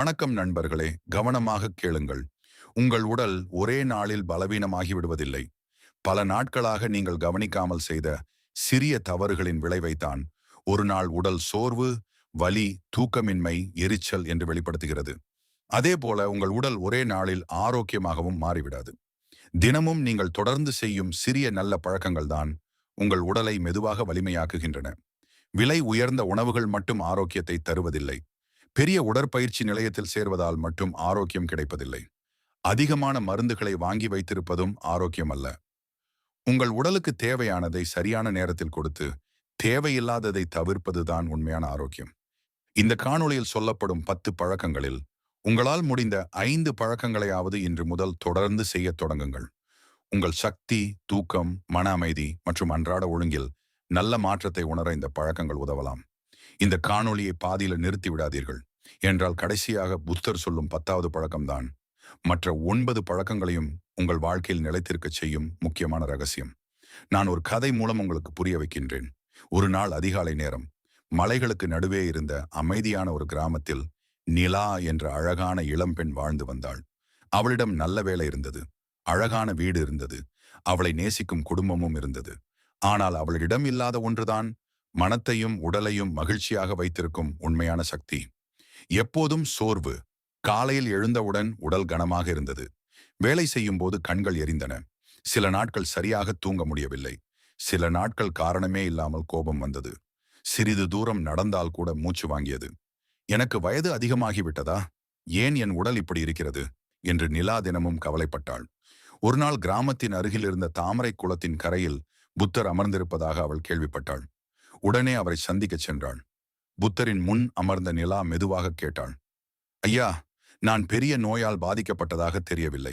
வணக்கம் நண்பர்களே, கவனமாக கேளுங்கள். உங்கள் உடல் ஒரே நாளில் பலவீனமாகி விடுவதில்லை. பல நாட்களாக நீங்கள் கவனிக்காமல் செய்த சிறிய தவறுகளின் விளைவைத்தான் ஒரு நாள் உடல் சோர்வு, வலி, தூக்கமின்மை, எரிச்சல் என்று வெளிப்படுத்துகிறது. அதேபோல உங்கள் உடல் ஒரே நாளில் ஆரோக்கியமாகவும் மாறிவிடாது. தினமும் நீங்கள் தொடர்ந்து செய்யும் சிறிய நல்ல பழக்கங்கள் தான் உங்கள் உடலை மெதுவாக வலிமையாக்குகின்றன. விலை உயர்ந்த உணவுகள் மட்டும் ஆரோக்கியத்தை தருவதில்லை. பெரிய உடற்பயிற்சி நிலையத்தில் சேர்வதால் மட்டும் ஆரோக்கியம் கிடைப்பதில்லை. அதிகமான மருந்துகளை வாங்கி வைத்திருப்பதும் ஆரோக்கியம் அல்ல. உங்கள் உடலுக்கு தேவையானதை சரியான நேரத்தில் கொடுத்து தேவையில்லாததை தவிர்ப்பதுதான் உண்மையான ஆரோக்கியம். இந்த காணொளியில் சொல்லப்படும் 10 பழக்கங்களில் உங்களால் முடிந்த 5 பழக்கங்களையாவது இன்று முதல் தொடர்ந்து செய்யத் தொடங்குங்கள். உங்கள் சக்தி, தூக்கம், மன அமைதி மற்றும் அன்றாட ஒழுங்கில் நல்ல மாற்றத்தை உணர இந்த பழக்கங்கள் உதவலாம். இந்த காணொளியை பாதியில நிறுத்தி விடாதீர்கள். என்றால் கடைசியாக புத்தர் சொல்லும் 10வது பழக்கம்தான் மற்ற 9 பழக்கங்களையும் உங்கள் வாழ்க்கையில் நிலைத்திருக்கச் செய்யும் முக்கியமான ரகசியம். நான் ஒரு கதை மூலம் உங்களுக்கு புரிய வைக்கின்றேன். ஒரு நாள் அதிகாலை நேரம், மலைகளுக்கு நடுவே இருந்த அமைதியான ஒரு கிராமத்தில் நிலா என்ற அழகான இளம்பெண் வாழ்ந்து வந்தாள். அவளிடம் நல்ல வேலை இருந்தது, அழகான வீடு இருந்தது, அவளை நேசிக்கும் குடும்பமும் இருந்தது. ஆனால் அவளிடம் இல்லாத ஒன்றுதான் மனத்தையும் உடலையும் மகிழ்ச்சியாக வைத்திருக்கும் உண்மையான சக்தி. எப்போதும் சோர்வு. காலையில் எழுந்தவுடன் உடல் கனமாக இருந்தது. வேலை செய்யும் போது கண்கள் எரிந்தன. சில நாட்கள் சரியாக தூங்க முடியவில்லை. சில நாட்கள் காரணமே இல்லாமல் கோபம் வந்தது. சிறிது தூரம் நடந்தால் கூட மூச்சு வாங்கியது. எனக்கு வயது அதிகமாகிவிட்டதா? ஏன் என் உடல் இப்படி இருக்கிறது என்று நிலா தினமும் கவலைப்பட்டாள். ஒரு நாள் கிராமத்தின் அருகில் இருந்த தாமரை குளத்தின் கரையில் புத்தர் அமர்ந்திருப்பதாக அவள் கேள்விப்பட்டாள். உடனே அவரை சந்திக்கச் சென்றாள். புத்தரின் முன் அமர்ந்த நிலா மெதுவாக கேட்டாள், ஐயா, நான் பெரிய நோயால் பாதிக்கப்பட்டதாக தெரியவில்லை.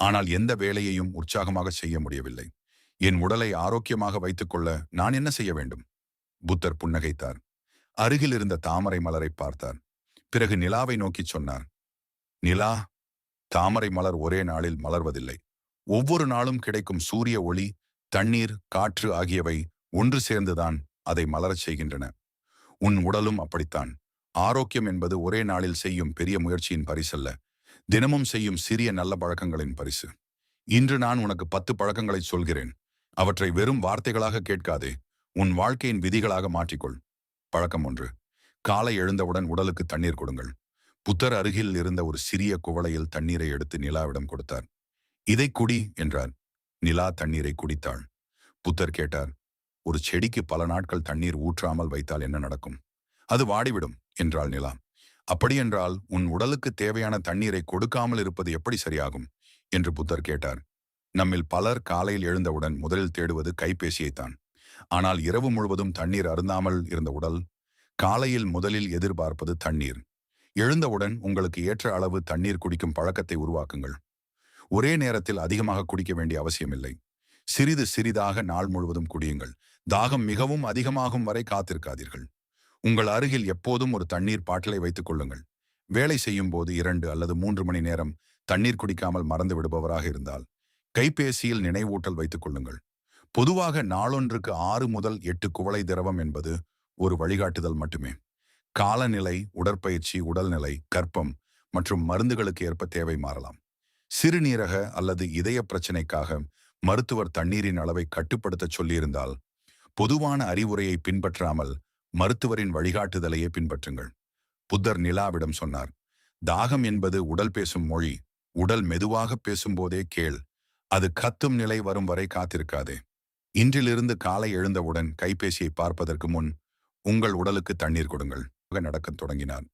ஆனால் எந்த வேலையையும் உற்சாகமாக செய்ய முடியவில்லை. என் உடலை ஆரோக்கியமாக வைத்துக்கொள்ள நான் என்ன செய்ய வேண்டும்? புத்தர் புன்னகைத்தார். அருகில் இருந்த தாமரை மலரை பார்த்தார். பிறகு நிலாவை நோக்கி சொன்னார், நிலா, தாமரை மலர் ஒரே நாளில் மலர்வதில்லை. ஒவ்வொரு நாளும் கிடைக்கும் சூரிய ஒளி, தண்ணீர், காற்று ஆகியவை ஒன்று சேர்ந்துதான் அதை மலரச் செய்கின்றன. உன் உடலும் அப்படித்தான். ஆரோக்கியம் என்பது ஒரே நாளில் செய்யும் பெரிய முயற்சியின் பரிசல்ல, தினமும் செய்யும் சிறிய நல்ல பழக்கங்களின் பரிசு. இன்று நான் உனக்கு 10 பழக்கங்களை சொல்கிறேன். அவற்றை வெறும் வார்த்தைகளாக கேட்காதே, உன் வாழ்க்கையின் விதிகளாக மாற்றிக்கொள். பழக்கம் 1. காலை எழுந்தவுடன் உடலுக்கு தண்ணீர் கொடுங்கள். புத்தர் அருகில் இருந்த ஒரு சிறிய குவளையில் தண்ணீரை எடுத்து நிலாவிடம் கொடுத்தார். இதை குடி என்றார். நிலா தண்ணீரை குடித்தாள். புத்தர் கேட்டார், ஒரு செடிக்கு பல நாட்கள் தண்ணீர் ஊற்றாமல் வைத்தால் என்ன நடக்கும்? அது வாடிவிடும் என்றாள் நிலா. அப்படியென்றால் உன் உடலுக்கு தேவையான தண்ணீரை கொடுக்காமல் இருப்பது எப்படி சரியாகும் என்று புத்தர் கேட்டார். நம்மில் பலர் காலையில் எழுந்தவுடன் முதலில் தேடுவது கைபேசியைத்தான். ஆனால் இரவு முழுவதும் தண்ணீர் அருந்தாமல் இருந்த உடல் காலையில் முதலில் எதிர்பார்ப்பது தண்ணீர். எழுந்தவுடன் உங்களுக்கு ஏற்ற அளவு தண்ணீர் குடிக்கும் பழக்கத்தை உருவாக்குங்கள். ஒரே நேரத்தில் அதிகமாக குடிக்க வேண்டிய அவசியமில்லை. சிறிது சிறிதாக நாள் முழுவதும் குடியுங்கள். தாகம் மிகவும் அதிகமாகும் வரை காத்திருக்காதீர்கள். உங்கள் அருகில் எப்போதும் ஒரு தண்ணீர் பாட்டிலை வைத்துக் கொள்ளுங்கள். வேலை செய்யும் போது 2 அல்லது 3 மணி நேரம் தண்ணீர் குடிக்காமல் மறந்து விடுபவராக இருந்தால் கைபேசியில் நினைவூட்டல் வைத்துக் கொள்ளுங்கள். பொதுவாக நாளொன்றுக்கு 6 முதல் 8 குவளை திரவம் என்பது ஒரு வழிகாட்டுதல் மட்டுமே. காலநிலை, உடற்பயிற்சி, உடல்நிலை, கர்ப்பம் மற்றும் மருந்துகளுக்கு ஏற்ப தேவை மாறலாம். சிறுநீரக அல்லது இதய பிரச்சினைக்காக மருத்துவர் தண்ணீரின் அளவை கட்டுப்படுத்த சொல்லியிருந்தால் பொதுவான அறிவுரையை பின்பற்றாமல் மருத்துவரின் வழிகாட்டுதலையே பின்பற்றுங்கள். புத்தர் நிலாவிடம் சொன்னார், தாகம் என்பது உடல் பேசும் மொழி. உடல் மெதுவாக பேசும்போதே கேள். அது கத்தும் நிலை வரும் வரை காத்திருக்காதே. இன்றிலிருந்து காலை எழுந்தவுடன் கைபேசியை பார்ப்பதற்கு முன் உங்கள் உடலுக்கு தண்ணீர் கொடுங்கள். நடக்கத் தொடங்கினார்.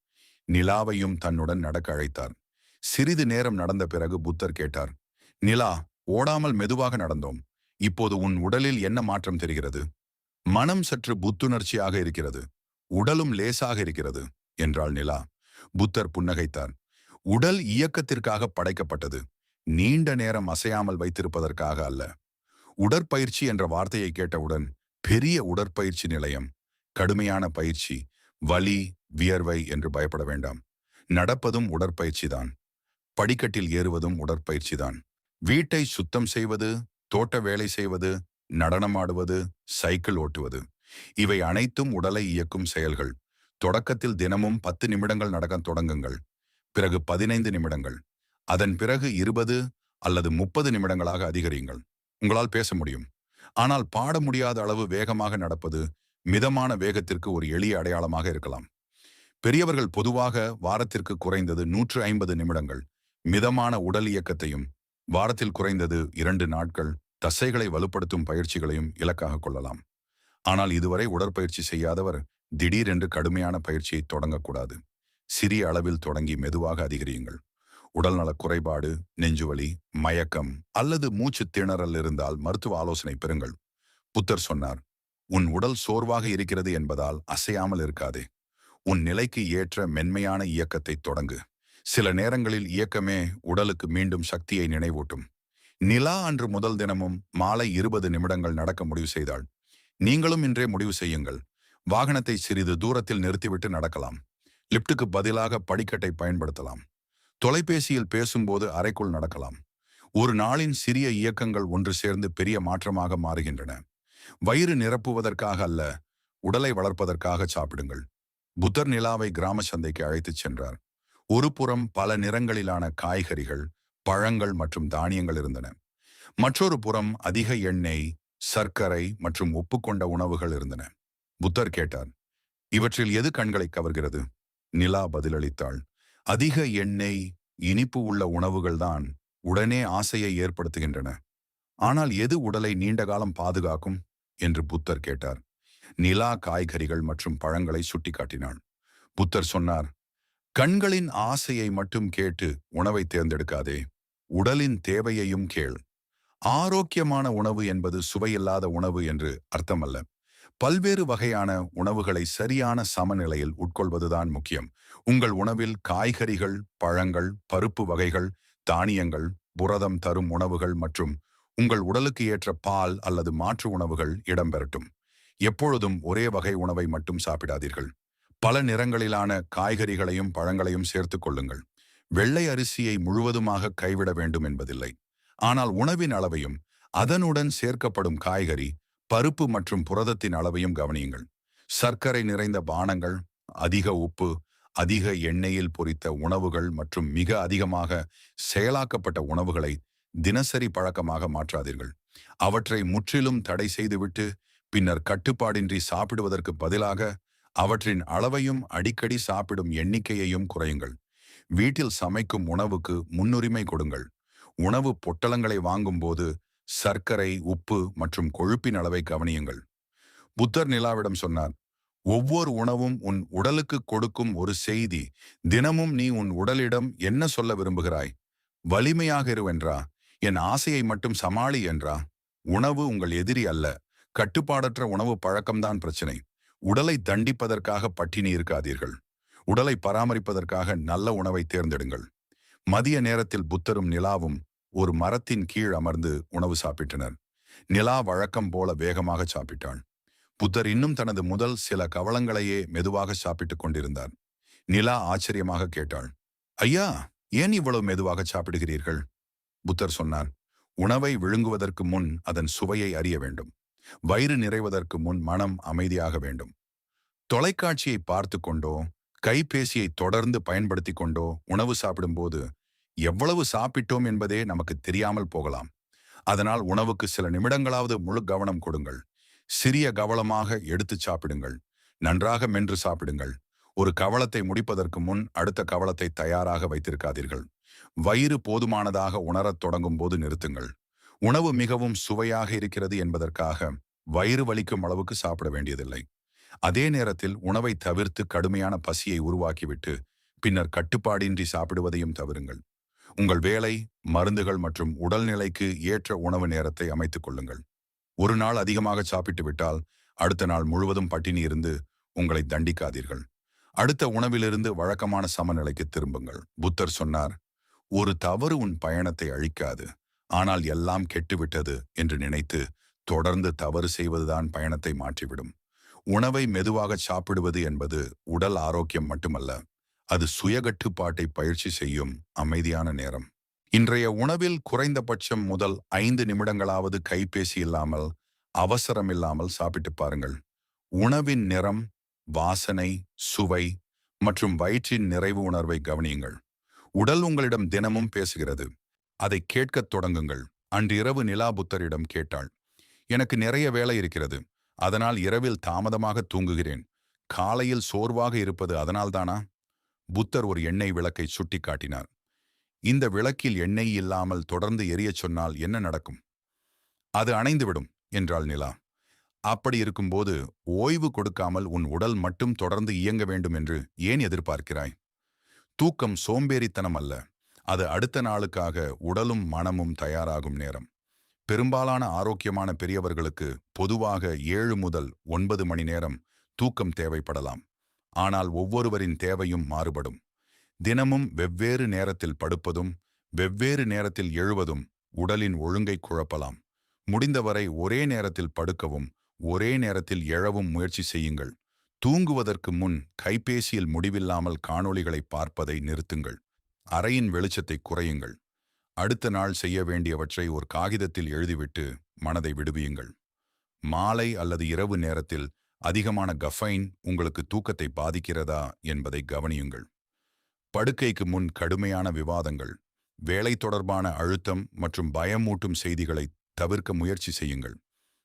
நிலாவையும் தன்னுடன் நடக்க அழைத்தார். சிறிது நேரம் நடந்த பிறகு புத்தர் கேட்டார், நிலா, ஓடாமல் மெதுவாக நடந்தோம். இப்போது உன் உடலில் என்ன மாற்றம் தெரிகிறது? மனம் சற்று புத்துணர்ச்சியாக இருக்கிறது. உடலும் லேசாக இருக்கிறது என்றாள் நிலா. புத்தர் புன்னகைத்தார். உடல் இயக்கத்திற்காக படைக்கப்பட்டது, நீண்ட நேரம் அசையாமல் வைத்திருப்பதற்காக அல்ல. உடற்பயிற்சி என்ற வார்த்தையை கேட்டவுடன் பெரிய உடற்பயிற்சி நிலையம், கடுமையான பயிற்சி, வலி, வியர்வை என்று பயப்பட வேண்டாம். நடப்பதும் உடற்பயிற்சிதான். படிக்கட்டில் ஏறுவதும் உடற்பயிற்சிதான். வீட்டை சுத்தம் செய்வது, தோட்ட வேலை செய்வது, நடனமாடுவது, சைக்கிள் ஓட்டுவது, இவை அனைத்தும் உடலை இயக்கும் செயல்கள். தொடக்கத்தில் தினமும் 10 நிமிடங்கள் நடக்க தொடங்குங்கள். பிறகு 15 நிமிடங்கள், அதன் பிறகு 20 அல்லது 30 நிமிடங்களாக அதிகரியுங்கள். உங்களால் பேச முடியும். ஆனால் பாட முடியாத அளவு வேகமாக நடப்பது மிதமான வேகத்திற்கு ஒரு எளிய அடையாளமாக இருக்கலாம். பெரியவர்கள் பொதுவாக வாரத்திற்கு குறைந்தது 150 நிமிடங்கள் மிதமான உடல் இயக்கத்தையும், வாரத்தில் குறைந்தது 2 நாட்கள் தசைகளை வலுப்படுத்தும் பயிற்சிகளையும் இலக்காக கொள்ளலாம். ஆனால் இதுவரை உடற்பயிற்சி செய்யாதவர் திடீரென்று கடுமையான பயிற்சியை தொடங்கக்கூடாது. சிறிய அளவில் தொடங்கி மெதுவாக அதிகரியுங்கள். உடல்நலக் குறைபாடு, நெஞ்சுவலி, மயக்கம் அல்லது மூச்சு திணறல் இருந்தால் மருத்துவ ஆலோசனை பெறுங்கள். புத்தர் சொன்னார், உன் உடல் சோர்வாக இருக்கிறது என்பதால் அசையாமல் இருக்காதே. உன் நிலைக்கு ஏற்ற மென்மையான இயக்கத்தை தொடங்கு. சில நேரங்களில் இயக்கமே உடலுக்கு மீண்டும் சக்தியை நினைவூட்டும். நிலா அன்று முதல் தினமும் மாலை 20 நிமிடங்கள் நடக்க முடிவு செய்தாள். நீங்களும் இன்றே முடிவு செய்யுங்கள். வாகனத்தை சிறிது தூரத்தில் நிறுத்திவிட்டு நடக்கலாம். லிப்டுக்கு பதிலாக படிக்கட்டை பயன்படுத்தலாம். தொலைபேசியில் பேசும்போது அறைக்குள் நடக்கலாம். ஒரு நாளின் சிறிய இயக்கங்கள் ஒன்று சேர்ந்து பெரிய மாற்றமாக மாறுகின்றன. வயிறு நிரப்புவதற்காக அல்ல, உடலை வளர்ப்பதற்காக சாப்பிடுங்கள். புத்தர் நிலாவை கிராம சந்தைக்கு அழைத்துச் சென்றார். ஒரு புறம் பல நிறங்களிலான காய்கறிகள், பழங்கள் மற்றும் தானியங்கள் இருந்தன. மற்றொரு புறம் அதிக எண்ணெய், சர்க்கரை மற்றும் உப்பு கொண்ட உணவுகள் இருந்தன. புத்தர் கேட்டார், இவற்றில் எது கண்களை கவர்கிறது? நிலா பதிலளித்தாள், அதிக எண்ணெய், இனிப்பு உள்ள உணவுகள்தான் உடனே ஆசையை ஏற்படுத்துகின்றன. ஆனால் எது உடலை நீண்ட காலம் பாதுகாக்கும் என்று புத்தர் கேட்டார். நிலா காய்கறிகள் மற்றும் பழங்களை சுட்டிக்காட்டினாள். புத்தர் சொன்னார், கண்களின் ஆசையை மட்டும் கேட்டு உணவை தேர்ந்தெடுக்காதே, உடலின் தேவையையும் கேள். ஆரோக்கியமான உணவு என்பது சுவையில்லாத உணவு என்று அர்த்தமல்ல. பல்வேறு வகையான உணவுகளை சரியான சமநிலையில் உட்கொள்வதுதான் முக்கியம். உங்கள் உணவில் காய்கறிகள், பழங்கள், பருப்பு வகைகள், தானியங்கள், புரதம் தரும் உணவுகள் மற்றும் உங்கள் உடலுக்கு ஏற்ற பால் அல்லது மாற்று உணவுகள் இடம்பெறட்டும். எப்பொழுதும் ஒரே வகை உணவை மட்டும் சாப்பிடாதீர்கள். பல நிறங்களிலான காய்கறிகளையும் பழங்களையும் சேர்த்துக் கொள்ளுங்கள். வெள்ளை அரிசியை முழுவதுமாக கைவிட வேண்டும் என்பதில்லை. ஆனால் உணவின் அளவையும் அதனுடன் சேர்க்கப்படும் காய்கறி, பருப்பு மற்றும் புரதத்தின் அளவையும் கவனியுங்கள். சர்க்கரை நிறைந்த பானங்கள், அதிக உப்பு, அதிக எண்ணெயில் பொரித்த உணவுகள் மற்றும் மிக அதிகமாக செயலாக்கப்பட்ட உணவுகளை தினசரி பழக்கமாக மாற்றாதீர்கள். அவற்றை முற்றிலும் தடை செய்துவிட்டு பின்னர் கட்டுப்பாடின்றி சாப்பிடுவதற்கு பதிலாக அவற்றின் அளவையும் அடிக்கடி சாப்பிடும் எண்ணிக்கையையும் குறையுங்கள். வீட்டில் சமைக்கும் உணவுக்கு முன்னுரிமை கொடுங்கள். உணவு பொட்டலங்களை வாங்கும்போது சர்க்கரை, உப்பு மற்றும் கொழுப்பின் அளவை கவனியுங்கள். புத்தர் நிலாவிடம் சொன்னார், ஒவ்வொரு உணவும் உன் உடலுக்கு கொடுக்கும் ஒரு செய்தி. தினமும் நீ உன் உடலிடம் என்ன சொல்ல விரும்புகிறாய்? வலிமையாக இரு என்றா? என் ஆசையை மட்டும் சமாளி என்றா? உணவு உங்கள் எதிரி அல்ல. கட்டுப்பாடற்ற உணவு பழக்கம்தான் பிரச்சனை. உடலை தண்டிப்பதற்காக பட்டினி இருக்காதீர்கள். உடலை பராமரிப்பதற்காக நல்ல உணவை தேர்ந்தெடுங்கள். மதிய நேரத்தில் புத்தரும் நிலாவும் ஒரு மரத்தின் கீழ் அமர்ந்து உணவு சாப்பிட்டனர். நிலா வழக்கம் போல வேகமாக சாப்பிட்டாள். புத்தர் இன்னும் தனது முதல் சில கவளங்களையே மெதுவாக சாப்பிட்டுக் கொண்டிருந்தார். நிலா ஆச்சரியமாக கேட்டாள், ஐயா, ஏன் இவ்வளவு மெதுவாக சாப்பிடுகிறீர்கள்? புத்தர் சொன்னார், உணவை விழுங்குவதற்கு முன் அதன் சுவையை அறிய வேண்டும். வயிறு நிறைவதற்கு முன் மனம் அமைதியாக வேண்டும். தொலைக்காட்சியை பார்த்து கொண்டோ கைபேசியை தொடர்ந்து பயன்படுத்தி கொண்டோ உணவு சாப்பிடும்போது எவ்வளவு சாப்பிட்டோம் என்பதே நமக்கு தெரியாமல் போகலாம். அதனால் உணவுக்கு சில நிமிடங்களாவது முழு கவனம் கொடுங்கள். சிறிய கவளமாக எடுத்து சாப்பிடுங்கள். நன்றாக மென்று சாப்பிடுங்கள். ஒரு கவளத்தை முடிப்பதற்கு முன் அடுத்த கவளத்தை தயாராக வைத்திருக்காதீர்கள். வயிறு போதுமானதாக உணரத் தொடங்கும் போது நிறுத்துங்கள். உணவு மிகவும் சுவையாக இருக்கிறது என்பதற்காக வயிறு வலிக்கும் அளவுக்கு சாப்பிட வேண்டியதில்லை. அதே நேரத்தில் உணவை தவிர்த்து கடுமையான பசியை உருவாக்கிவிட்டு பின்னர் கட்டுப்பாடின்றி சாப்பிடுவதையும் தவிருங்கள். உங்கள் வேலை, மருந்துகள் மற்றும் உடல்நிலைக்கு ஏற்ற உணவு நேரத்தை அமைத்துக் கொள்ளுங்கள். ஒரு நாள் அதிகமாக சாப்பிட்டு விட்டால் அடுத்த நாள் முழுவதும் பட்டினி இருந்து உங்களை தண்டிக்காதீர்கள். அடுத்த உணவிலிருந்து வழக்கமான சமநிலைக்கு திரும்புங்கள். புத்தர் சொன்னார், ஒரு தவறு உன் பயணத்தை அழிக்காது, ஆனால் எல்லாம் கெட்டுவிட்டது என்று நினைத்து தொடர்ந்து தவறு செய்வதுதான் பயணத்தை மாற்றிவிடும். உணவை மெதுவாக சாப்பிடுவது என்பது உடல் ஆரோக்கியம் மட்டுமல்ல, அது சுயகட்டுப்பாட்டை பயிற்சி செய்யும் அமைதியான நேரம். இன்றைய உணவில் குறைந்தபட்சம் முதல் 5 நிமிடங்களாவது கைபேசி இல்லாமல், அவசரமில்லாமல் சாப்பிட்டு பாருங்கள். உணவின் நிறம், வாசனை, சுவை மற்றும் வயிற்றின் நிறைவு உணர்வை கவனியுங்கள். உடல் உங்களிடம் தினமும் பேசுகிறது. அதை கேட்கத் தொடங்குங்கள். அன்று இரவு நிலா புத்தரிடம் கேட்டாள். எனக்கு நிறைய வேலை இருக்கிறது. அதனால் இரவில் தாமதமாக தூங்குகிறேன். காலையில் சோர்வாக இருப்பது அதனால்தானா? புத்தர் ஒரு எண்ணெய் விளக்கை சுட்டிக்காட்டினார். இந்த விளக்கில் எண்ணெய் இல்லாமல் தொடர்ந்து எரியச் சொன்னால் என்ன நடக்கும்? அது அணைந்துவிடும் என்றாள் நிலா. அப்படி இருக்கும்போது ஓய்வு கொடுக்காமல் உன் உடல் மட்டும் தொடர்ந்து இயங்க வேண்டும் என்று ஏன் எதிர்பார்க்கிறாய்? தூக்கம் சோம்பேறித்தனம் அல்ல. அது அடுத்த நாளுக்காக உடலும் மனமும் தயாராகும் நேரம். பெரும்பாலான ஆரோக்கியமான பெரியவர்களுக்கு பொதுவாக 7 முதல் 9 மணி நேரம் தூக்கம் தேவைப்படலாம். ஆனால் ஒவ்வொருவரின் தேவையும் மாறுபடும். தினமும் வெவ்வேறு நேரத்தில் படுப்பதும் வெவ்வேறு நேரத்தில் எழுவதும் உடலின் ஒழுங்கை குழப்பலாம். முடிந்தவரை ஒரே நேரத்தில் படுக்கவும் ஒரே நேரத்தில் எழவும் முயற்சி செய்யுங்கள். தூங்குவதற்கு முன் கைபேசியில் முடிவில்லாமல் காணொளிகளை பார்ப்பதை நிறுத்துங்கள். அறையின் வெளிச்சத்தை குறையுங்கள். அடுத்த நாள் செய்ய வேண்டியவற்றை ஒரு காகிதத்தில் எழுதிவிட்டு மனதை விடுவியுங்கள். மாலை அல்லது இரவு நேரத்தில் அதிகமான கஃபைன் உங்களுக்கு தூக்கத்தை பாதிக்கிறதா என்பதை கவனியுங்கள். படுக்கைக்கு முன் கடுமையான விவாதங்கள், வேலை தொடர்பான அழுத்தம் மற்றும் பயமூட்டும் செய்திகளை தவிர்க்க முயற்சி செய்யுங்கள்.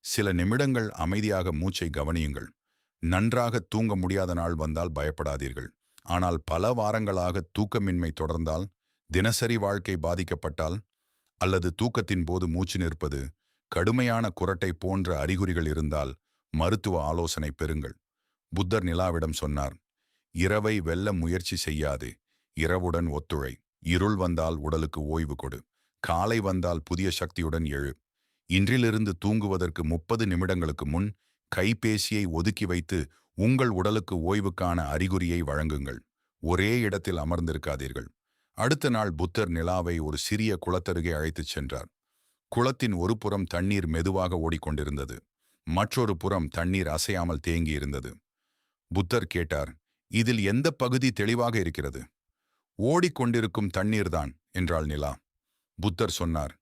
சில நிமிடங்கள் அமைதியாக மூச்சை கவனியுங்கள். நன்றாக தூங்க முடியாத நாள் வந்தால் பயப்படாதீர்கள். ஆனால் பல வாரங்களாக தூக்கமின்மை தொடர்ந்தால், தினசரி வாழ்க்கை பாதிக்கப்பட்டால் அல்லது தூக்கத்தின் போது மூச்சு நிற்பது, கடுமையான குரட்டை போன்ற அறிகுறிகள் இருந்தால் மருத்துவ ஆலோசனை பெறுங்கள். புத்தர் நிலாவிடம் சொன்னார், இரவை வெல்ல முயற்சி செய்யாதே. இரவுடன் ஒத்துழை. இருள் வந்தால் உடலுக்கு ஓய்வு கொடு. காலை வந்தால் புதிய சக்தியுடன் எழு. இன்றிலிருந்து தூங்குவதற்கு 30 நிமிடங்களுக்கு முன் கைபேசியை ஒதுக்கி வைத்து உங்கள் உடலுக்கு ஓய்வுக்கான அறிகுறியை வழங்குங்கள். ஒரே இடத்தில் அமர்ந்திருக்காதீர்கள். அடுத்த நாள் புத்தர் நிலாவை ஒரு சிறிய குளத்தருகே அழைத்துச் சென்றார். குளத்தின் ஒரு புறம் தண்ணீர் மெதுவாக ஓடிக்கொண்டிருந்தது. மற்றொரு புறம் தண்ணீர் அசையாமல் தேங்கியிருந்தது. புத்தர் கேட்டார், இதில் எந்த பகுதி தெளிவாக இருக்கிறது? ஓடிக்கொண்டிருக்கும் தண்ணீர்தான் என்றாள் நிலா. புத்தர் சொன்னார்,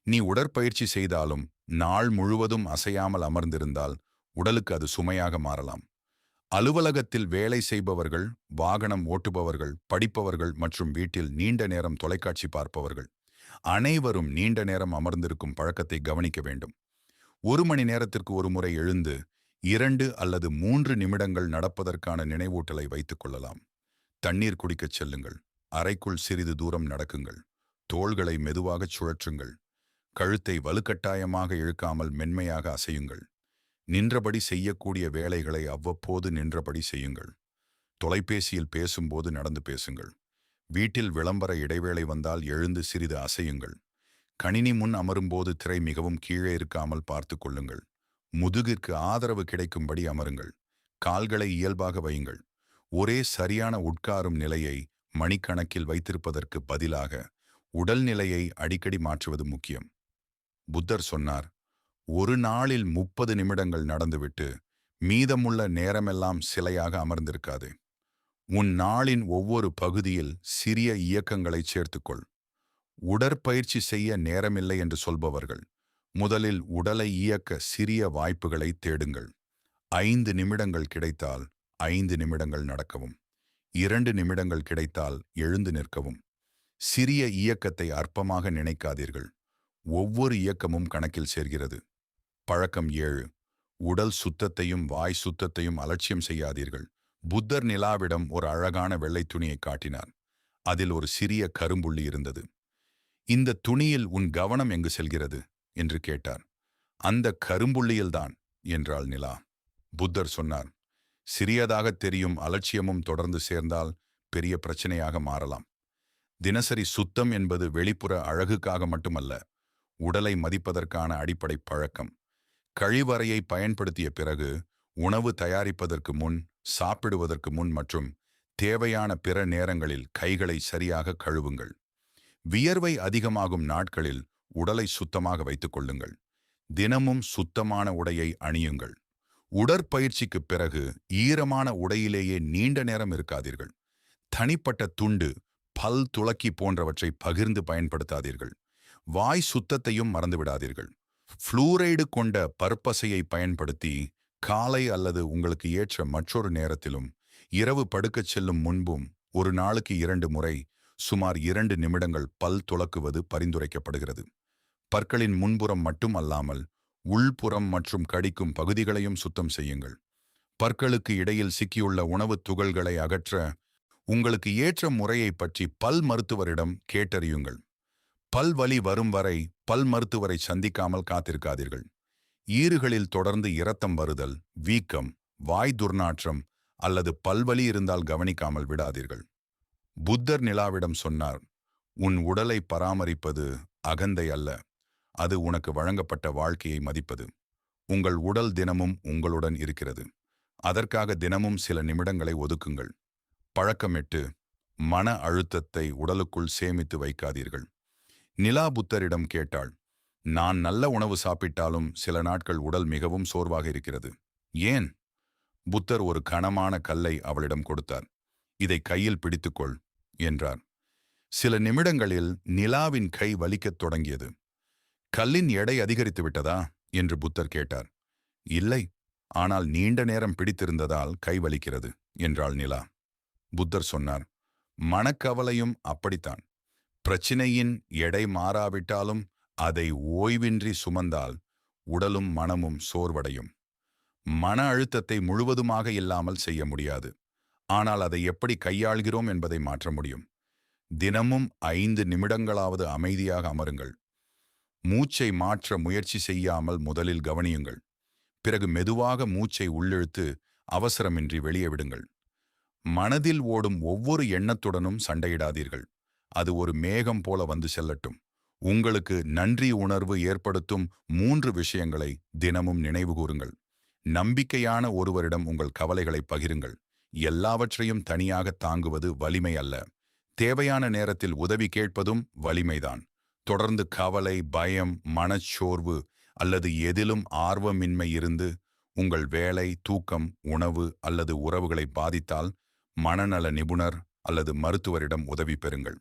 நீ உடற்பயிற்சி செய்தாலும் நாள் முழுவதும் அசையாமல் அமர்ந்திருந்தால் உடலுக்கு அது சுமையாக மாறலாம். அலுவலகத்தில் வேலை செய்பவர்கள், வாகனம் ஓட்டுபவர்கள், படிப்பவர்கள் மற்றும் வீட்டில் நீண்ட நேரம் தொலைக்காட்சி பார்ப்பவர்கள் அனைவரும் நீண்ட நேரம் அமர்ந்திருக்கும் பழக்கத்தை கவனிக்க வேண்டும். 1 மணி நேரத்திற்கு ஒரு முறை எழுந்து 2 அல்லது 3 நிமிடங்கள் நடப்பதற்கான நினைவூட்டலை வைத்துக் கொள்ளலாம். தண்ணீர் குடிக்கச் செல்லுங்கள். அறைக்குள் சிறிது தூரம் நடக்குங்கள். தோள்களை மெதுவாகச் சுழற்றுங்கள். கழுத்தை வலுக்கட்டாயமாக இழுக்காமல் மென்மையாக அசையுங்கள். நின்றபடி செய்யக்கூடிய வேலைகளை அவ்வப்போது நின்றபடி செய்யுங்கள். தொலைபேசியில் பேசும்போது நடந்து பேசுங்கள். வீட்டில் விளம்பர இடைவேளை வந்தால் எழுந்து சிறிது அசையுங்கள். கணினி முன் அமரும்போது திரை மிகவும் கீழே இருக்காமல் பார்த்து கொள்ளுங்கள். முதுகிற்கு ஆதரவு கிடைக்கும்படி அமருங்கள். கால்களை இயல்பாக வையுங்கள். ஒரே சரியான உட்காரும் நிலையை மணிக்கணக்கில் வைத்திருப்பதற்கு பதிலாக உடல் நிலையை அடிக்கடி மாற்றுவது முக்கியம். புத்தர் சொன்னார், ஒரு நாளில் 30 நிமிடங்கள் நடந்துவிட்டு மீதமுள்ள நேரமெல்லாம் சிலையாக அமர்ந்திருக்காது. உன் நாளின் ஒவ்வொரு பகுதியில் சிறிய இயக்கங்களை சேர்த்துக்கொள். உடற்பயிற்சி செய்ய நேரமில்லை என்று சொல்பவர்கள் முதலில் உடலை இயக்க சிறிய வாய்ப்புகளை தேடுங்கள். 5 நிமிடங்கள் கிடைத்தால் 5 நிமிடங்கள் நடக்கவும். 2 நிமிடங்கள் கிடைத்தால் எழுந்து நிற்கவும். சிறிய இயக்கத்தை அற்பமாக நினைக்காதீர்கள். ஒவ்வொரு இயக்கமும் கணக்கில் சேர்கிறது. பழக்கம் 7. உடல் சுத்தத்தையும் வாய் சுத்தத்தையும் அலட்சியம் செய்யாதீர்கள். புத்தர் நிலாவிடம் ஒரு அழகான வெள்ளை துணியை காட்டினார். அதில் ஒரு சிறிய கரும்புள்ளி இருந்தது. இந்த துணியில் உன் கவனம் எங்கு செல்கிறது என்று கேட்டார். அந்த கரும்புள்ளியில்தான் என்றாள் நிலா. புத்தர் சொன்னார், சிறியதாக தெரியும் அலட்சியமும் தொடர்ந்து சேர்ந்தால் பெரிய பிரச்சனையாக மாறலாம். தினசரி சுத்தம் என்பது வெளிப்புற அழகுக்காக மட்டுமல்ல, உடலை மதிப்பதற்கான அடிப்படை பழக்கம். கழிவறையை பயன்படுத்திய பிறகு உணவு தயாரிப்பதற்கு முன், சாப்பிடுவதற்கு முன் மற்றும் தேவையான பிற நேரங்களில் கைகளை சரியாக கழுவுங்கள். வியர்வை அதிகமாகும் நாட்களில் உடலை சுத்தமாக வைத்துக் கொள்ளுங்கள். தினமும் சுத்தமான உடையை அணியுங்கள். உடற்பயிற்சிக்கு பிறகு ஈரமான உடையிலேயே நீண்ட நேரம் இருக்காதீர்கள். தனிப்பட்ட துண்டு, பல் துளக்கி போன்றவற்றை பகிர்ந்து பயன்படுத்தாதீர்கள். வாய் சுத்தத்தையும் மறந்துவிடாதீர்கள். ஃப்ளூரைடு கொண்ட பற்பசையை பயன்படுத்தி காலை அல்லது உங்களுக்கு ஏற்ற மற்றொரு நேரத்திலும் இரவு படுக்கச் செல்லும் முன்பும் ஒரு நாளுக்கு 2 முறை சுமார் 2 நிமிடங்கள் பல் துலக்குவது பரிந்துரைக்கப்படுகிறது. பற்களின் முன்புறம் மட்டும் அல்லாமல் உள்புறம் மற்றும் கடிக்கும் பகுதிகளையும் சுத்தம் செய்யுங்கள். பற்களுக்கு இடையில் சிக்கியுள்ள உணவுத் துகள்களை அகற்ற உங்களுக்கு ஏற்ற முறையை பற்றி பல் மருத்துவரிடம் கேட்டறியுங்கள். பல் வலி வரும் வரை பல் மருத்துவரை சந்திக்காமல் காத்திருக்காதீர்கள். ஈறுகளில் தொடர்ந்து இரத்தம் வருதல், வீக்கம், வாய் துர்நாற்றம் அல்லது பல்வலி இருந்தால் கவனிக்காமல் விடாதீர்கள். புத்தர் நிலாவிடம் சொன்னார், உன் உடலை பராமரிப்பது அகந்தை அல்ல, அது உனக்கு வழங்கப்பட்ட வாழ்க்கையை மதிப்பது. உங்கள் உடல் தினமும் உங்களுடன் இருக்கிறது. அதற்காக தினமும் சில நிமிடங்களை ஒதுக்குங்கள். பழக்கமிட்டு மன அழுத்தத்தை உடலுக்குள் சேமித்து வைக்காதீர்கள். நிலா புத்தரிடம் கேட்டாள், நான் நல்ல உணவு சாப்பிட்டாலும் சில நாட்கள் உடல் மிகவும் சோர்வாக இருக்கிறது. ஏன்? புத்தர் ஒரு கனமான கல்லை அவளிடம் கொடுத்தார். இதை கையில் பிடித்துக்கொள் என்றார். சில நிமிடங்களில் நிலாவின் கை வலிக்கத் தொடங்கியது. கல்லின் எடை அதிகரித்து விட்டதா என்று புத்தர் கேட்டார். இல்லை, ஆனால் நீண்ட நேரம் பிடித்திருந்ததால் கை வலிக்கிறது என்றாள் நிலா. புத்தர் சொன்னார், மனக்கவலையும் அப்படித்தான். பிரச்சினையின் எடை மாறாவிட்டாலும் அதை ஓய்வின்றி சுமந்தால் உடலும் மனமும் சோர்வடையும். மன அழுத்தத்தை முழுவதுமாக இல்லாமல் செய்ய முடியாது, ஆனால் அதை எப்படி கையாள்கிறோம் என்பதை மாற்ற முடியும். தினமும் 5 நிமிடங்களாவது அமைதியாக அமருங்கள். மூச்சை மாற்ற முயற்சி செய்யாமல் முதலில் கவனியுங்கள். பிறகு மெதுவாக மூச்சை உள்ளிழுத்து அவசரமின்றி வெளியே விடுங்கள். மனதில் ஓடும் ஒவ்வொரு எண்ணத்துடனும் சண்டையிடாதீர்கள். அது ஒரு மேகம் போல வந்து செல்லட்டும். உங்களுக்கு நன்றி உணர்வு ஏற்படுத்தும் 3 விஷயங்களை தினமும் நினைவு கூறுங்கள். நம்பிக்கையான ஒருவரிடம் உங்கள் கவலைகளை பகிருங்கள். எல்லாவற்றையும் தனியாக தாங்குவது வலிமை அல்ல. தேவையான நேரத்தில் உதவி கேட்பதும் வலிமைதான். தொடர்ந்து கவலை, பயம், மனச்சோர்வு அல்லது எதிலும் ஆர்வமின்மை இருந்து உங்கள் வேலை, தூக்கம், உணவு அல்லது உறவுகளை பாதித்தால் மனநல நிபுணர் அல்லது மருத்துவரிடம் உதவி பெறுங்கள்.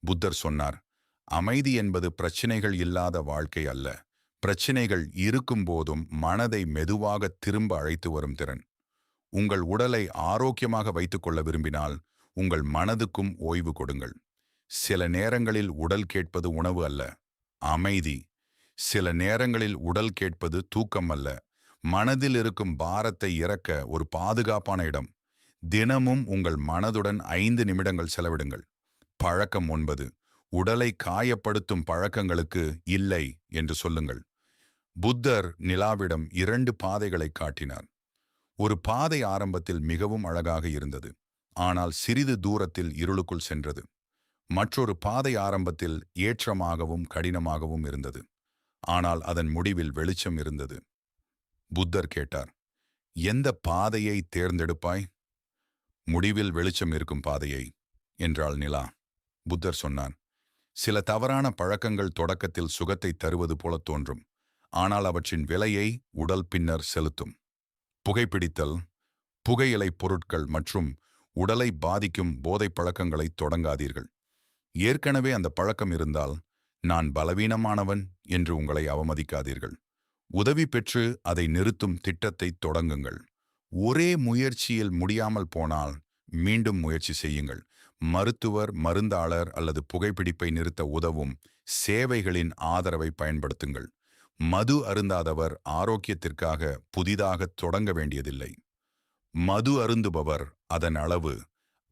புத்தர் சொன்னார், அமைதி என்பது பிரச்சினைகள் இல்லாத வாழ்க்கை அல்ல, பிரச்சினைகள் இருக்கும் போதும் மனதை மெதுவாக திரும்ப அழைத்து வரும் திறன். உங்கள் உடலை ஆரோக்கியமாக வைத்துக்கொள்ள விரும்பினால் உங்கள் மனதுக்கும் ஓய்வு கொடுங்கள். சில நேரங்களில் உடல் கேட்பது உணவு அல்ல, அமைதி. சில நேரங்களில் உடல் கேட்பது தூக்கம் அல்ல, மனதில் இருக்கும் பாரத்தை இறக்க ஒரு பாதுகாப்பான இடம். தினமும் உங்கள் மனதுடன் 5 நிமிடங்கள் செலவிடுங்கள். பழக்கம் 9. உடலை காயப்படுத்தும் பழக்கங்களுக்கு இல்லை என்று சொல்லுங்கள். புத்தர் நிலாவிடம் 2 பாதைகளை காட்டினார். ஒரு பாதை ஆரம்பத்தில் மிகவும் அழகாக இருந்தது, ஆனால் சிறிது தூரத்தில் இருளுக்குள் சென்றது. மற்றொரு பாதை ஆரம்பத்தில் ஏற்றமாகவும் கடினமாகவும் இருந்தது, ஆனால் அதன் முடிவில் வெளிச்சம் இருந்தது. புத்தர் கேட்டார், எந்த பாதையை தேர்ந்தெடுப்பாய்? முடிவில் வெளிச்சம் இருக்கும் பாதையை என்றாள் நிலா. புத்தர் சொன்னார், சில தவறான பழக்கங்கள் தொடக்கத்தில் சுகத்தை தருவது போல தோன்றும், ஆனால் அவற்றின் விலையை உடல் பின்னர் செலுத்தும். புகைப்பிடித்தல், புகையிலை பொருட்கள் மற்றும் உடலை பாதிக்கும் போதைப் பழக்கங்களை தொடங்காதீர்கள். ஏற்கனவே அந்த பழக்கம் இருந்தால் நான் பலவீனமானவன் என்று உங்களை அவமதிக்காதீர்கள். உதவி பெற்று அதை நிறுத்தும் திட்டத்தை தொடங்குங்கள். ஒரே முயற்சியில் முடியாமல் போனால் மீண்டும் முயற்சி செய்யுங்கள். மருத்துவர், மருந்தாளர் அல்லது புகைப்பிடிப்பை நிறுத்த உதவும் சேவைகளின் ஆதரவை பயன்படுத்துங்கள். மது அருந்தாதவர் ஆரோக்கியத்திற்காக புதிதாக தொடங்க வேண்டியதில்லை. மது அருந்துபவர் அதன் அளவு,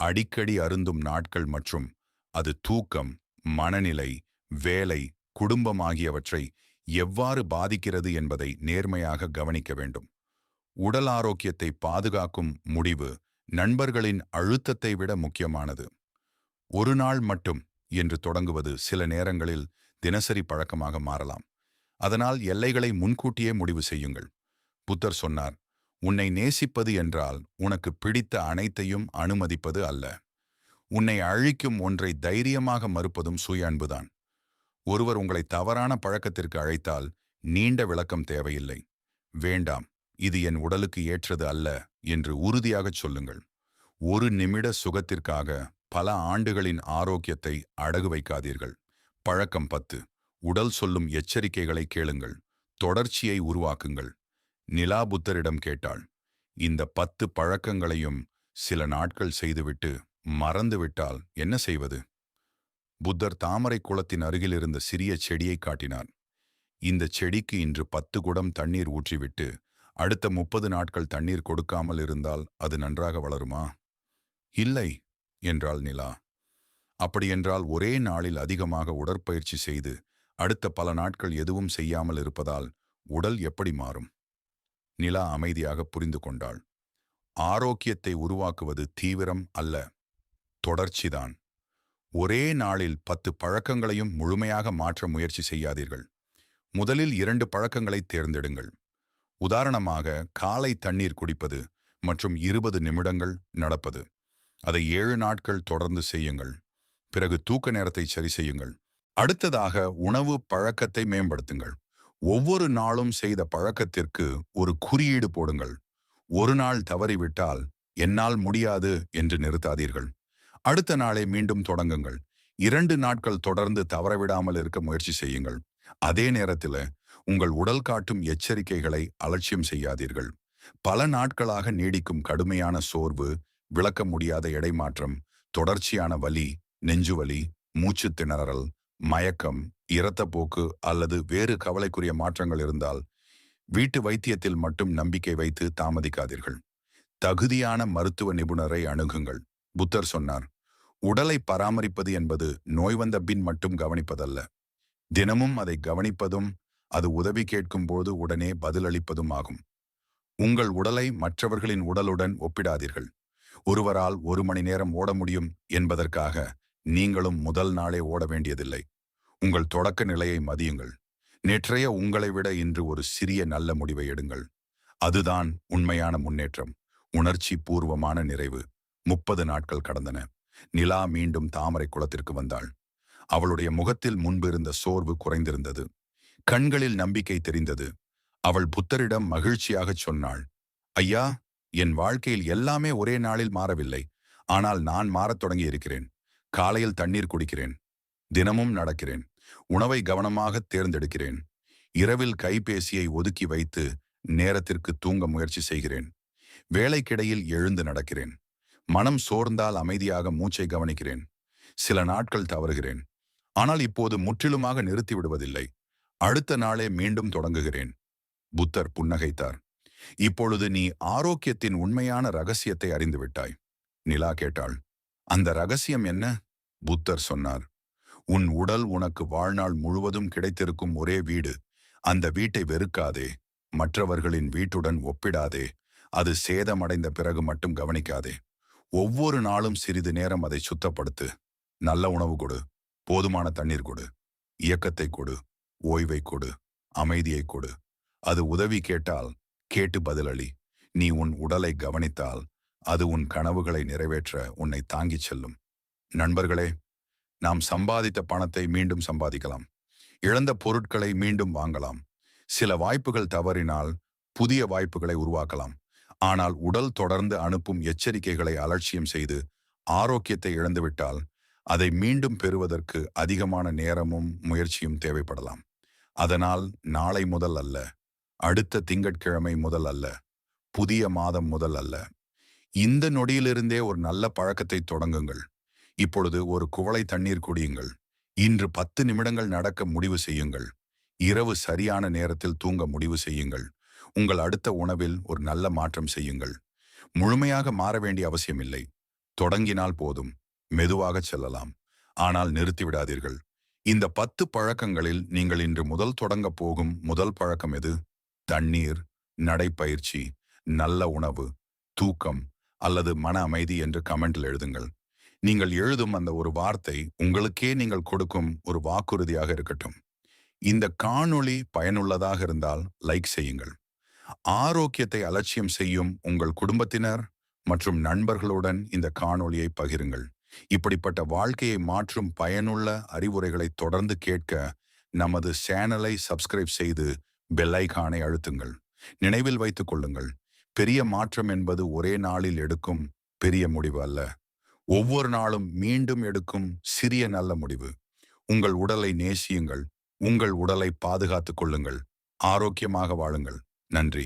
அடிக்கடி அருந்தும் நாட்கள் மற்றும் அது தூக்கம், மனநிலை, வேலை, குடும்பம் ஆகியவற்றை எவ்வாறு பாதிக்கிறது என்பதை நேர்மையாக கவனிக்க வேண்டும். உடல் ஆரோக்கியத்தை பாதுகாக்கும் முடிவு நண்பர்களின் அழுத்தத்தை விட முக்கியமானது. ஒரு நாள் மட்டும் என்று தொடங்குவது சில நேரங்களில் தினசரி பழக்கமாக மாறலாம். அதனால் எல்லைகளை முன்கூட்டியே முடிவு செய்யுங்கள். புத்தர் சொன்னார், உன்னை நேசிப்பது என்றால் உனக்கு பிடித்த அனைத்தையும் அனுமதிப்பது அல்ல. உன்னை அழிக்கும் ஒன்றை தைரியமாக மறுப்பதும் சுய அன்புதான். ஒருவர் உங்களை தவறான பழக்கத்திற்கு அழைத்தால் நீண்ட விளக்கம் தேவையில்லை. வேண்டாம், இது என் உடலுக்கு ஏற்றது அல்ல என்று உறுதியாகச் சொல்லுங்கள். 1 நிமிட சுகத்திற்காக பல ஆண்டுகளின் ஆரோக்கியத்தை அடகு வைக்காதீர்கள். பழக்கம் 10. உடல் சொல்லும் எச்சரிக்கைகளை கேளுங்கள். தொடர்ச்சியை உருவாக்குங்கள். நிலா புத்தரிடம் கேட்டாள், இந்த 10 பழக்கங்களையும் சில நாட்கள் செய்துவிட்டு மறந்துவிட்டால் என்ன செய்வது? புத்தர் தாமரை குளத்தின் அருகில் இருந்த சிறிய செடியை காட்டினார். இந்த செடிக்கு இன்று 10 குடம் தண்ணீர் ஊற்றிவிட்டு அடுத்த 30 நாட்கள் தண்ணீர் கொடுக்காமல் இருந்தால் அது நன்றாக வளருமா? இல்லை, என்றாள் நிலா. அப்படியென்றால் ஒரே நாளில் அதிகமாக உடற்பயிற்சி செய்து அடுத்த பல நாட்கள் எதுவும் செய்யாமல் இருப்பதால் உடல் எப்படி மாறும்? நிலா அமைதியாக புரிந்து கொண்டாள். ஆரோக்கியத்தை உருவாக்குவது தீவிரம் அல்ல, தொடர்ச்சிதான். ஒரே நாளில் 10 பழக்கங்களையும் முழுமையாக மாற்ற முயற்சி செய்யாதீர்கள். முதலில் 2 பழக்கங்களை தேர்ந்தெடுங்கள். உதாரணமாக காலை தண்ணீர் குடிப்பது மற்றும் 20 நிமிடங்கள் நடப்பது. அதை 7 நாட்கள் தொடர்ந்து செய்யுங்கள். பிறகு தூக்க நேரத்தை சரி செய்யுங்கள். அடுத்ததாக உணவு பழக்கத்தை மேம்படுத்துங்கள். ஒவ்வொரு நாளும் செய்த பழக்கத்திற்கு ஒரு குறியீடு போடுங்கள். ஒரு நாள் தவறிவிட்டால் என்னால் முடியாது என்று நிறுத்தாதீர்கள். அடுத்த நாளை மீண்டும் தொடங்குங்கள். 2 நாட்கள் தொடர்ந்து தவறவிடாமல் இருக்க முயற்சி செய்யுங்கள். அதே நேரத்தில் உங்கள் உடல் காட்டும் எச்சரிக்கைகளை அலட்சியம் செய்யாதீர்கள். பல நாட்களாக நீடிக்கும் கடுமையான சோர்வு, விளக்க முடியாத எடை மாற்றம், தொடர்ச்சியான வலி, நெஞ்சுவலி, மூச்சு திணறல், மயக்கம், இரத்தப்போக்கு அல்லது வேறு கவலைக்குரிய மாற்றங்கள் இருந்தால் வீட்டு வைத்தியத்தில் மட்டும் நம்பிக்கை வைத்து தாமதிக்காதீர்கள். தகுதியான மருத்துவ நிபுணரை அணுகுங்கள். புத்தர் சொன்னார், உடலை பராமரிப்பது என்பது நோய் வந்த பின் மட்டும் கவனிப்பதல்ல, தினமும் அதை கவனிப்பதும் அது உதவி கேட்கும் போது உடனே பதிலளிப்பதும் ஆகும். உங்கள் உடலை மற்றவர்களின் உடலுடன் ஒப்பிடாதீர்கள். ஒருவரால் 1 மணி நேரம் ஓட முடியும் என்பதற்காக நீங்களும் முதல் நாளே ஓட வேண்டியதில்லை. உங்கள் தொடக்க நிலையை மதியுங்கள். நேற்றைய உங்களை விட இன்று ஒரு சிறிய நல்ல முடிவை எடுங்கள். அதுதான் உண்மையான முன்னேற்றம், உணர்ச்சி பூர்வமான நிறைவு. 30 நாட்கள் கடந்தன. நிலா மீண்டும் தாமரை குளத்திற்கு வந்தாள். அவளுடைய முகத்தில் முன்பிருந்த சோர்வு குறைந்திருந்தது. கண்களில் நம்பிக்கை தெரிந்தது. அவள் புத்தரிடம் மகிழ்ச்சியாகச் சொன்னாள், ஐயா, என் வாழ்க்கையில் எல்லாமே ஒரே நாளில் மாறவில்லை. ஆனால் நான் மாறத் தொடங்கி இருக்கிறேன். காலையில் தண்ணீர் குடிக்கிறேன். தினமும் நடக்கிறேன். உணவை கவனமாக தேர்ந்தெடுக்கிறேன். இரவில் கைபேசியை ஒதுக்கி வைத்து நேரத்திற்கு தூங்க முயற்சி செய்கிறேன். வேலைக்கிடையில் எழுந்து நடக்கிறேன். மனம் சோர்ந்தால் அமைதியாக மூச்சை கவனிக்கிறேன். சில நாட்கள் தவறுகிறேன். ஆனால் இப்போது முற்றிலுமாக நிறுத்தி விடுவதில்லை. அடுத்த நாளே மீண்டும் தொடங்குகிறேன். புத்தர் புன்னகைத்தார். இப்பொழுது நீ ஆரோக்கியத்தின் உண்மையான ரகசியத்தை அறிந்துவிட்டாய். நிலா கேட்டாள், அந்த ரகசியம் என்ன? புத்தர் சொன்னார், உன் உடல் உனக்கு வாழ்நாள் முழுவதும் கிடைத்திருக்கும் ஒரே வீடு. அந்த வீட்டை வெறுக்காதே. மற்றவர்களின் வீட்டுடன் ஒப்பிடாதே. அது சேதமடைந்த பிறகு மட்டும் கவனிக்காதே. ஒவ்வொரு நாளும் சிறிது நேரம் அதை சுத்தப்படுத்து. நல்ல உணவு கொடு, போதுமான தண்ணீர் கொடு, இயக்கத்தை கொடு, ஓய்வை கொடு, அமைதியை கொடு. அது உதவி கேட்டால் கேட்டு பதிலளி. நீ உன் உடலை கவனித்தால் அது உன் கனவுகளை நிறைவேற்ற உன்னை தாங்கிச் செல்லும். நண்பர்களே, நாம் சம்பாதித்த பணத்தை மீண்டும் சம்பாதிக்கலாம். இழந்த பொருட்களை மீண்டும் வாங்கலாம். சில வாய்ப்புகள் தவறினால் புதிய வாய்ப்புகளை உருவாக்கலாம். ஆனால் உடல் தொடர்ந்து அனுப்பும் எச்சரிக்கைகளை அலட்சியம் செய்து ஆரோக்கியத்தை இழந்துவிட்டால் அதை மீண்டும் பெறுவதற்கு அதிகமான நேரமும் முயற்சியும் தேவைப்படலாம். அதனால் நாளை முதல் அல்ல, அடுத்த திங்கட்கிழமை முதல் அல்ல, புதிய மாதம் முதல் அல்ல, இந்த நொடியிலிருந்தே ஒரு நல்ல பழக்கத்தை தொடங்குங்கள். இப்பொழுது ஒரு குவளை தண்ணீர் குடியுங்கள். இன்று 10 நிமிடங்கள் நடக்க முடிவு செய்யுங்கள். இரவு சரியான நேரத்தில் தூங்க முடிவு செய்யுங்கள். உங்கள் அடுத்த உணவில் ஒரு நல்ல மாற்றம் செய்யுங்கள். முழுமையாக மாற வேண்டிய அவசியமில்லை. தொடங்கினால் போதும். மெதுவாக செல்லலாம். ஆனால் நிறுத்திவிடாதீர்கள். இந்த 10 பழக்கங்களில் நீங்கள் இன்று முதல் தொடங்க போகும் முதல் பழக்கம் எது? தண்ணீர், நடைப்பயிற்சி, நல்ல உணவு, தூக்கம் அல்லது மன அமைதி என்று கமெண்டில் எழுதுங்கள். நீங்கள் எழுதும் அந்த ஒரு வார்த்தை உங்களுக்கே நீங்கள் கொடுக்கும் ஒரு வாக்குறுதியாக இருக்கட்டும். இந்த காணொளி பயனுள்ளதாக இருந்தால் லைக் செய்யுங்கள். ஆரோக்கியத்தை அலட்சியம் செய்யும் உங்கள் குடும்பத்தினர் மற்றும் நண்பர்களுடன் இந்த காணொளியை பகிருங்கள். இப்படிப்பட்ட வாழ்க்கையை மாற்றும் பயனுள்ள அறிவுரைகளை தொடர்ந்து கேட்க நமது சேனலை சப்ஸ்கிரைப் செய்து பெல் ஐகானை அழுத்துங்கள். நினைவில் வைத்துக் கொள்ளுங்கள், பெரிய மாற்றம் என்பது ஒரே நாளில் எடுக்கும் பெரிய முடிவு அல்ல, ஒவ்வொரு நாளும் மீண்டும் எடுக்கும் சிறிய நல்ல முடிவு. உங்கள் உடலை நேசியுங்கள். உங்கள் உடலை பாதுகாத்துக் கொள்ளுங்கள். ஆரோக்கியமாக வாழுங்கள். நன்றி.